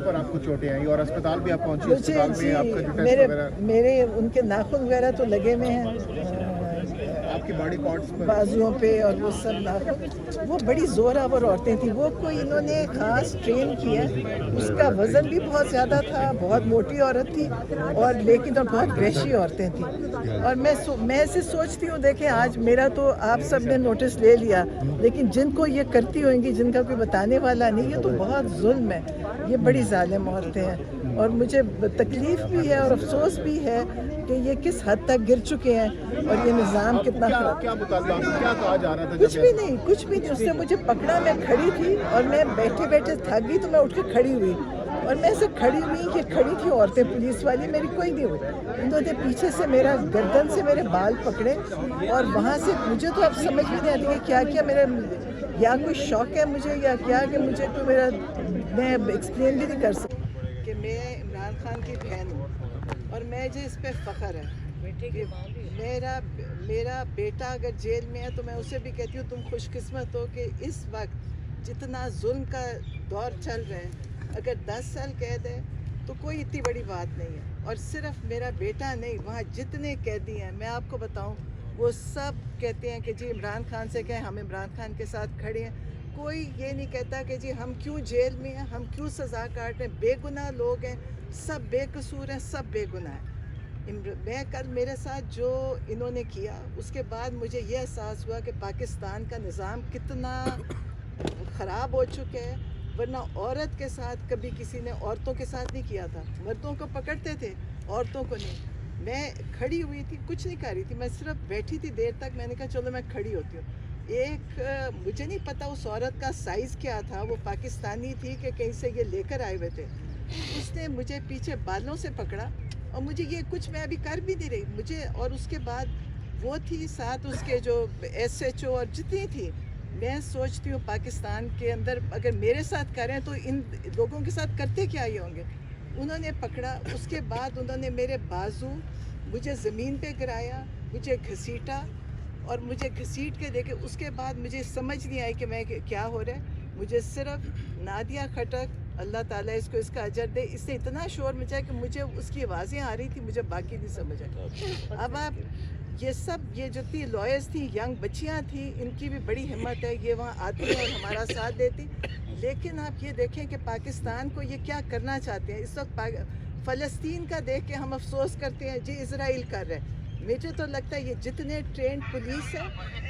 कहाँ पर आपको चोटें आई और अस्पताल भी आप पहुंची? मुझे अस्पताल में आपका जो टेस्ट वगैरह मेरे उनके नाखून वगैरह तो लगे हुए हैं आपकी बॉडी पार्ट्स पर? बाजुओं पे, और वो सब नाखून। वो बड़ी जोरावर औरतें थी, वो कोई इन्होंने खास ट्रेन किया। उसका वज़न भी बहुत ज़्यादा था, बहुत मोटी औरत थी, और लेकिन और बहुत वहशी औरतें थी। और मैं ऐसे सोचती हूँ, देखें आज मेरा तो आप सब ने नोटिस ले लिया, लेकिन जिनको ये करती होंगी, जिनका कोई बताने वाला नहीं, ये तो बहुत जुल्म है। ये बड़ी जालिम औरतें हैं, और मुझे तकलीफ़ भी है और अफसोस भी है कि ये किस हद तक गिर चुके हैं, और ये निज़ाम कितना खराब। क्या मुताबिक क्या कहा जा रहा था? कुछ भी नहीं। उसने मुझे पकड़ा, मैं खड़ी थी, और मैं बैठे बैठे थक गई, तो मैं उठ के खड़ी हुई, और मैं ऐसे खड़ी हुई कि खड़ी थी औरतें पुलिस वाली, मेरी कोई नहीं हुई। इन्होंने पीछे से मेरा गर्दन से मेरे बाल पकड़े, और वहाँ से मुझे तो अब समझ भी नहीं आती कि क्या क्या मेरा, या कोई शौक है मुझे या क्या, कि मुझे तो मैं एक्सप्लेन भी नहीं कर सकती कि मैं इमरान खान की बहन हूँ, और मुझे इस पर फ़ख्र है कि मेरा बेटा अगर जेल में है, तो मैं उसे भी कहती हूँ तुम खुशकिस्मत हो कि इस वक्त जितना जुल्म का दौर चल रहा है, अगर 10 साल कैद है तो कोई इतनी बड़ी बात नहीं है। और सिर्फ मेरा बेटा नहीं, वहाँ जितने कैदी हैं, मैं आपको बताऊँ, वो सब कहते हैं कि जी इमरान खान से कहें हम इमरान खान के साथ खड़े हैं। कोई ये नहीं कहता कि जी हम क्यों जेल में हैं, हम क्यों सज़ा काट रहे हैं। बेगुनाह लोग हैं, सब बेकसूर हैं, सब बेगुनाह हैं। मैं कल मेरे साथ जो इन्होंने किया, उसके बाद मुझे ये एहसास हुआ कि पाकिस्तान का निज़ाम कितना ख़राब हो चुका है। वरना औरत के साथ कभी किसी ने औरतों के साथ नहीं किया था, मर्दों को पकड़ते थे, औरतों को नहीं। मैं खड़ी हुई थी, कुछ नहीं कर रही थी, मैं सिर्फ बैठी थी देर तक। मैंने कहा चलो मैं खड़ी होती हूँ। मुझे नहीं पता उस औरत का साइज़ क्या था, वो पाकिस्तानी थी कि कहीं से ये लेकर आए हुए थे। उसने मुझे पीछे बालों से पकड़ा, और मुझे ये कुछ मैं अभी कर भी नहीं रही मुझे। और उसके बाद वो थी साथ उसके जो SHO और जितनी थी। मैं सोचती हूँ पाकिस्तान के अंदर अगर मेरे साथ करें तो इन लोगों के साथ करते क्या ये होंगे। उन्होंने पकड़ा, उसके बाद उन्होंने मेरे बाजू मुझे ज़मीन पे गिराया, मुझे घसीटा, और मुझे घसीट के देखे। उसके बाद मुझे समझ नहीं आई कि मैं क्या हो रहा है। मुझे सिर्फ नादिया खटक, अल्लाह ताला इसको इसका अजर दे, इससे इतना शोर मचा कि मुझे उसकी आवाज़ें आ रही थी, मुझे बाकी नहीं समझ आई। अब आप ये जितनी लॉयर्स थी, यंग बच्चियां थी, इनकी भी बड़ी हिम्मत है, ये वहाँ आती हैं और हमारा साथ देती। लेकिन आप ये देखें कि पाकिस्तान को ये क्या करना चाहते हैं। इस वक्त फ़लस्तीन का देख के हम अफसोस करते हैं, जी इज़राइल कर रहे हैं। मुझे तो लगता है ये जितने ट्रेंड पुलिस है,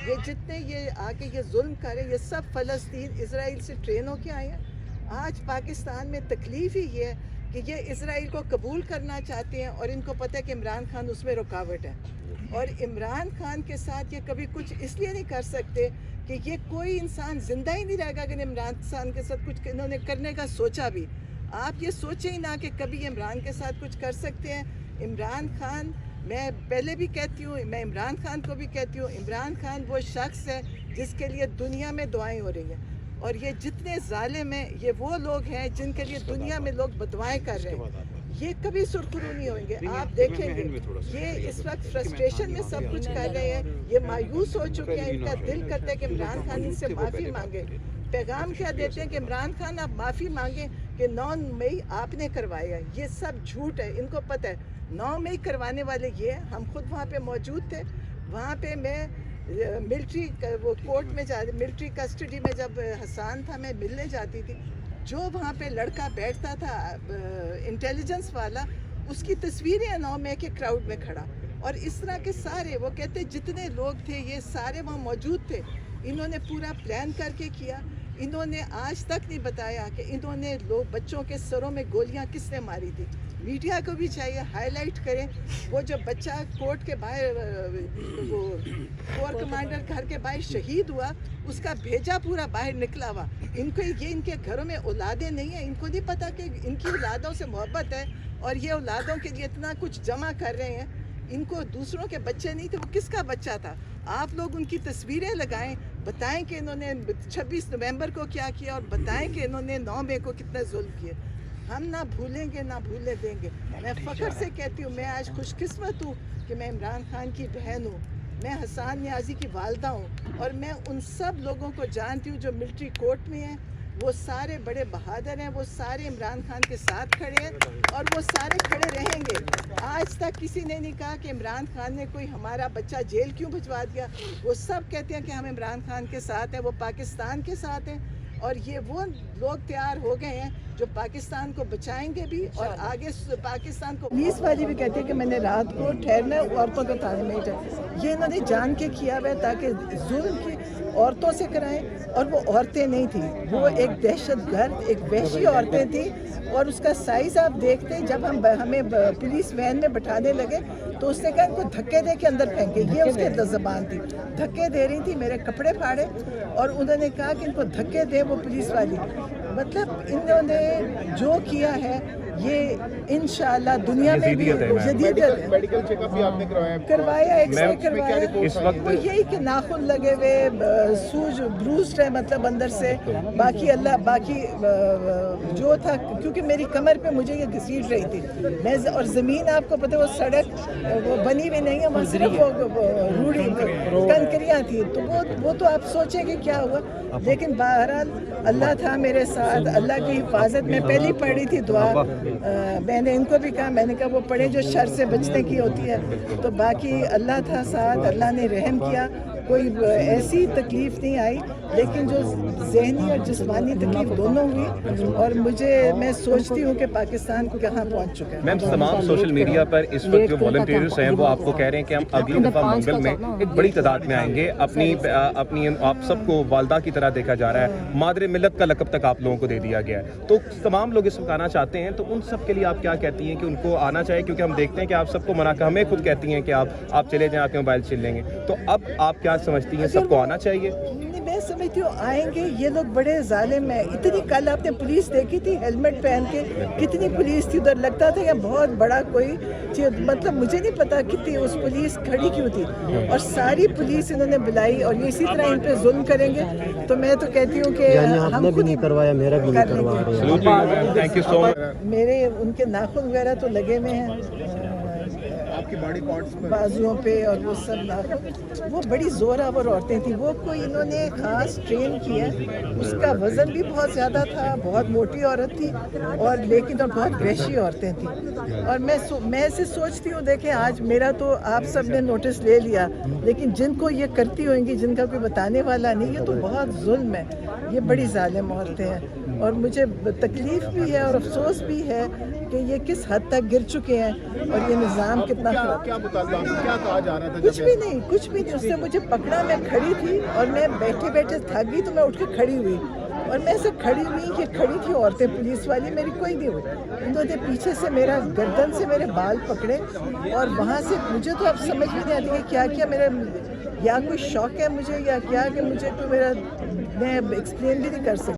ये जितने ये आके ये जुल्म कर रहे हैं, ये सब फ़लस्तीन इज़राइल से ट्रेन होके आए हैं। आज पाकिस्तान में तकलीफ़ ही ये है कि ये इज़राइल को कबूल करना चाहते हैं, और इनको पता है कि इमरान खान उसमें रुकावट है। और इमरान खान के साथ ये कभी कुछ इसलिए नहीं कर सकते कि ये कोई इंसान ज़िंदा ही नहीं रहेगा अगर इमरान खान के साथ कुछ इन्होंने करने का सोचा भी। आप ये सोचें ही ना कि कभी इमरान के साथ कुछ कर सकते हैं। इमरान खान, मैं पहले भी कहती हूँ, मैं इमरान खान को भी कहती हूँ, इमरान खान वो शख्स है जिसके लिए दुनिया में दुआएं हो रही हैं। और ये जितने ज़ालिम हैं, ये वो लोग हैं जिनके लिए दुनिया में लोग बदुआएं कर रहे हैं। ये कभी सुरखरू नहीं होंगे। आप देखेंगे ये इस वक्त फ्रस्ट्रेशन में सब कुछ कर रहे हैं, ये मायूस हो चुके हैं। इनका दिल करता है कि इमरान खान इनसे माफ़ी मांगे। पैगाम क्या देते हैं कि इमरान खान आप माफ़ी मांगें कि 9 मई आपने करवाया। ये सब झूठ है, इनको पता है 9 मई करवाने वाले ये। हम खुद वहाँ पे मौजूद थे। वहाँ पे मैं मिलिट्री वो कोर्ट में मिलिट्री कस्टडी में जब हसन था, मैं मिलने जाती थी। जो वहाँ पे लड़का बैठता था इंटेलिजेंस वाला, उसकी तस्वीरें हैं 9 मई के क्राउड में खड़ा। और इस तरह के सारे, वो कहते जितने लोग थे ये सारे वहाँ मौजूद थे। इन्होंने पूरा प्लान करके किया। इन्होंने आज तक नहीं बताया कि इन्होंने बच्चों के सरों में गोलियां किसने मारी थी। मीडिया को भी चाहिए हाईलाइट करें। वो जो बच्चा कोर्ट के बाहर, वो कोर कमांडर घर के बाहर शहीद हुआ, उसका भेजा पूरा बाहर निकला हुआ। इनको ये इनके घरों में औलादें नहीं है, इनको नहीं पता कि इनकी औलादों से मोहब्बत है, और ये औलादों के लिए इतना कुछ जमा कर रहे हैं। इनको दूसरों के बच्चे नहीं थे, वो किसका बच्चा था। आप लोग उनकी तस्वीरें लगाएं, बताएं कि इन्होंने 26 नवंबर को क्या किया, और बताएं कि इन्होंने 9 मई को कितने जुल्म किए। हम ना भूलेंगे ना भूलने देंगे। मैं फ़ख्र से कहती हूँ, मैं आज खुशकिस्मत हूँ कि मैं इमरान खान की बहन हूँ, मैं हसन न्याजी की वालदा हूँ, और मैं उन सब लोगों को जानती हूँ जो मिलिट्री कोर्ट में हैं, وہ سارے بڑے بہادر ہیں, وہ سارے عمران خان کے ساتھ کھڑے ہیں اور وہ سارے کھڑے رہیں گے. آج تک کسی نے نہیں کہا کہ عمران خان نے کوئی ہمارا بچہ جیل کیوں بھجوا دیا. وہ سب کہتے ہیں کہ ہم عمران خان کے ساتھ ہیں, وہ پاکستان کے ساتھ ہیں, اور یہ وہ لوگ تیار ہو گئے ہیں جو پاکستان کو بچائیں گے بھی اور آگے پاکستان کو. پولیس والی بھی کہتی ہے کہ میں نے رات کو ٹھہرنا عورتوں کے تھانے میں ہی. یہ انہوں نے جان کے کیا ہوا ہے تاکہ ظلم کی عورتوں سے کرائیں, اور وہ عورتیں نہیں تھیں, وہ ایک دہشت گرد, ایک وحشی عورتیں تھیں. اور اس کا سائز آپ دیکھتے ہیں, جب ہمیں پولیس وین میں بٹھانے لگے تو اس نے کہا ان کو دھکے دے کے اندر پھینکے. یہ اس کے زبان تھی, دھکے دے رہی تھی, میرے کپڑے پھاڑے, اور انہوں نے کہا کہ ان کو دھکے دے وہ پولیس والی. مطلب انہوں نے جو کیا ہے یہ انشاءاللہ دنیا میں بھی جدید میڈیکل چیک اپ بھی آپ نے کروایا, ایکس رے کروایا. اس وقت وہ یہی کہ ناخن لگے ہوئے, سوج بروسڈ ہے مطلب اندر سے. باقی جو تھا, کیونکہ میری کمر پہ مجھے یہ گھسیٹ رہی تھی میں, اور زمین آپ کو پتہ وہ سڑک وہ بنی ہوئی نہیں ہے, وہاں صرف روڑی کنکریاں تھیں. تو وہ تو آپ سوچیں کہ کیا ہوا, لیکن بہرحال اللہ تھا میرے ساتھ, اللہ کی حفاظت. میں پہلی پڑھی تھی دعا, میں نے ان کو بھی کہا, میں نے کہا وہ پڑھیں جو شر سے بچنے کی ہوتی ہے. تو باقی اللہ تھا ساتھ, اللہ نے رحم کیا, کوئی ایسی تکلیف نہیں آئی, لیکن جو ذہنی اور جسمانی تکلیف دونوں ہوئی. اور میں سوچتی ہوں کہ پاکستان کہاں پہنچ چکا ہے. میم تمام سوشل میڈیا پر اس وقت جو والنٹیئرز ہیں وہ آپ کو کہہ رہے ہیں کہ ہم اگلی دفعہ منگل میں ایک بڑی تعداد میں آئیں گے. اپنی آپ سب کو والدہ کی طرح دیکھا جا رہا ہے, مادر ملت کا لقب تک آپ لوگوں کو دے دیا گیا ہے. تو تمام لوگ اس وقت آنا چاہتے ہیں, تو ان سب کے لیے آپ کیا کہتی ہیں کہ ان کو آنا چاہیے؟ کیونکہ ہم دیکھتے ہیں کہ آپ سب کو منع, ہمیں خود کہتی ہیں کہ آپ چلے جائیں, آپ کے موبائل چھین لیں گے. تو اب آپ کیا سمجھتی ہیں, سب کو آنا چاہیے؟ میں سمجھتی ہوں آئیں گے. یہ لوگ بڑے ظالم ہیں. اتنی کل آپ نے پولیس دیکھی تھی ہیلمٹ پہن کے, کتنی پولیس تھی ادھر, لگتا تھا کہ بہت بڑا کوئی چیز. مطلب مجھے نہیں پتا کتنی اس پولیس کھڑی کیوں تھی, اور ساری پولیس انہوں نے بلائی, اور اسی طرح ان پہ ظلم کریں گے. تو میں تو کہتی ہوں کہ ہم بھی نہیں کروایا, میرا بھی نہیں کروا رہے. تھینک یو سو مچ. میرے ان کے ناخن وغیرہ تو لگے ہوئے ہیں آپ کی باڈی پارٹس پر, بازوؤں پہ, اور وہ سب ناخن. وہ بڑی زوراور عورتیں تھیں, وہ کوئی انہوں نے خاص ٹرین کیا. اس کا وزن بھی بہت زیادہ تھا, بہت موٹی عورت تھی, اور لیکن بہت وحشی عورتیں تھیں. اور میں سے سوچتی ہوں, دیکھیں آج میرا تو آپ سب نے نوٹس لے لیا, لیکن جن کو یہ کرتی ہوئیں گی, جن کا کوئی بتانے والا نہیں, یہ تو بہت ظلم ہے. یہ بڑی ظالم عورتیں ہیں, اور مجھے تکلیف بھی ہے اور افسوس بھی ہے کہ یہ کس حد تک گر چکے ہیں, اور یہ نظام کتنا کیا مطالبہ, کیا کہا جا رہا تھا؟ کچھ بھی نہیں. اس نے مجھے پکڑا, میں کھڑی تھی, اور میں بیٹھے بیٹھے تھک گئی, تو میں اٹھ کے کھڑی ہوئی, اور میں ایسے کھڑی ہوئی کہ کھڑی تھی عورتیں پولیس والی, میری کوئی نہیں ہوئی. انہوں نے پیچھے سے میرا گردن سے میرے بال پکڑے, اور وہاں سے مجھے تو اب سمجھ بھی نہیں آتی کہ کیا میرے, یا کوئی شوق ہے مجھے یا کیا, کہ مجھے تو میں ایکسپلین بھی نہیں کر سکتی.